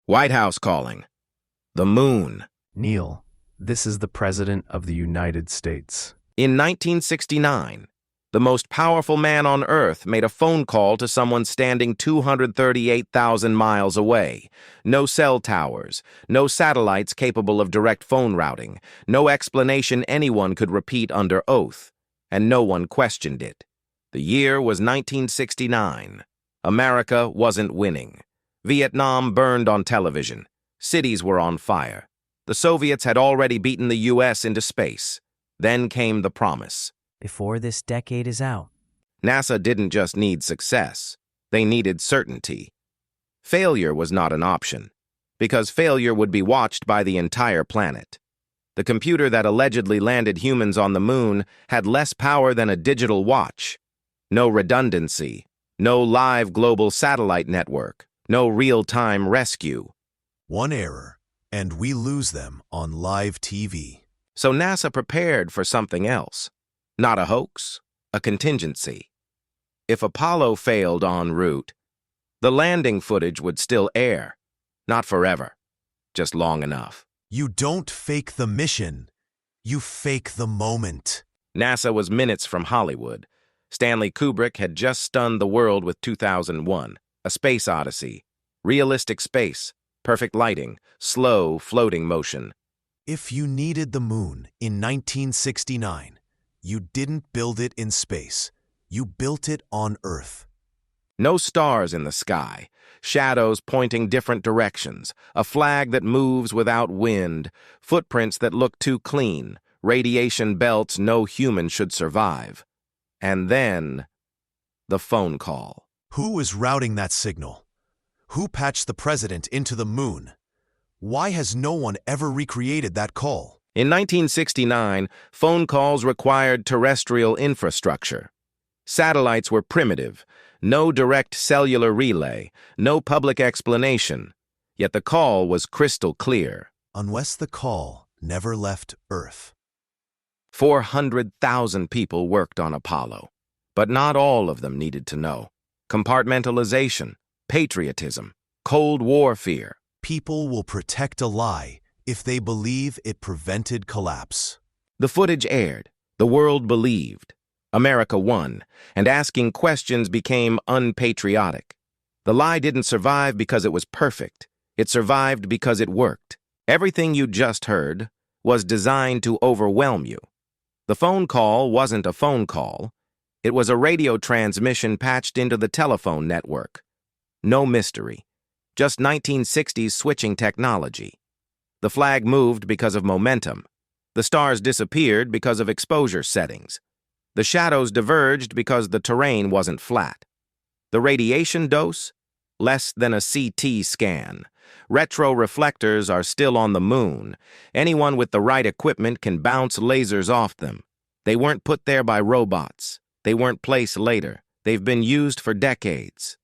White House calling. The moon. Neil, this is the President of the United States. In 1969, the most powerful man on Earth made a phone call to someone standing 238,000 miles away. No cell towers, no satellites capable of direct phone routing, no explanation anyone could repeat under oath, and no one questioned it. The year was 1969. America wasn't winning. Vietnam burned on television. Cities were on fire. The Soviets had already beaten the U.S. into space. Then came the promise. Before this decade is out. NASA didn't just need success. They needed certainty. Failure was not an option, because failure would be watched by the entire planet. The computer that allegedly landed humans on the moon had less power than a digital watch. No redundancy, no live global satellite network, no real-time rescue. One error, and we lose them on live TV. So NASA prepared for something else. Not a hoax, a contingency. If Apollo failed en route, the landing footage would still air. Not forever, just long enough. You don't fake the mission. You fake the moment. NASA was minutes from Hollywood. Stanley Kubrick had just stunned the world with 2001, A Space Odyssey. Realistic space, perfect lighting, slow, floating motion. If you needed the moon in 1969, you didn't build it in space. You built it on Earth. No stars in the sky, shadows pointing different directions, a flag that moves without wind, footprints that look too clean, radiation belts no human should survive. And then, the phone call. Who was routing that signal? Who patched the president into the moon? Why has no one ever recreated that call? In 1969, phone calls required terrestrial infrastructure. Satellites were primitive, no direct cellular relay, no public explanation. Yet the call was crystal clear. Unless the call never left Earth. 400,000 people worked on Apollo, but not all of them needed to know. Compartmentalization, patriotism, Cold War fear. People will protect a lie if they believe it prevented collapse. The footage aired. The world believed. America won, and asking questions became unpatriotic. The lie didn't survive because it was perfect. It survived because it worked. Everything you just heard was designed to overwhelm you. The phone call wasn't a phone call. It was a radio transmission patched into the telephone network. No mystery. Just 1960s switching technology. The flag moved because of momentum. The stars disappeared because of exposure settings. The shadows diverged because the terrain wasn't flat. The radiation dose? Less than a CT scan. Retro reflectors are still on the moon. Anyone with the right equipment can bounce lasers off them. They weren't put there by robots. They weren't placed later. They've been used for decades.